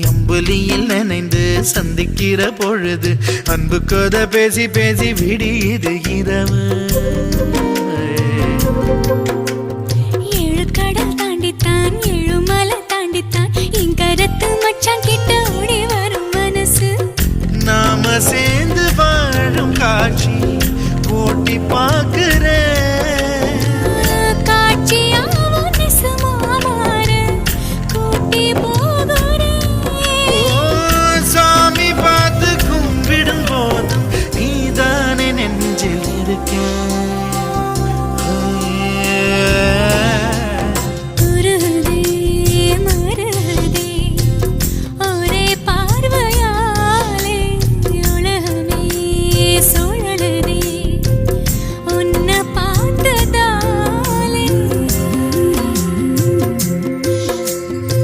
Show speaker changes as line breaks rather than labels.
அம்புலியில் நினைந்து சந்திக்கிற பொழுது அன்பு கதை பேசி பேசி விடியுது இரவு.
ஏழு கடல் தாண்டித்தான் ஏழு மலை தாண்டித்தான் என் கருத்து மச்சான் கிட்ட ஓடி வரும் மனசு.
நாம சேர்ந்து வாழும் காட்சி போட்டி பார்க்கிறேன்.
காட்சியாவும் நெசமா மாற கூட்டி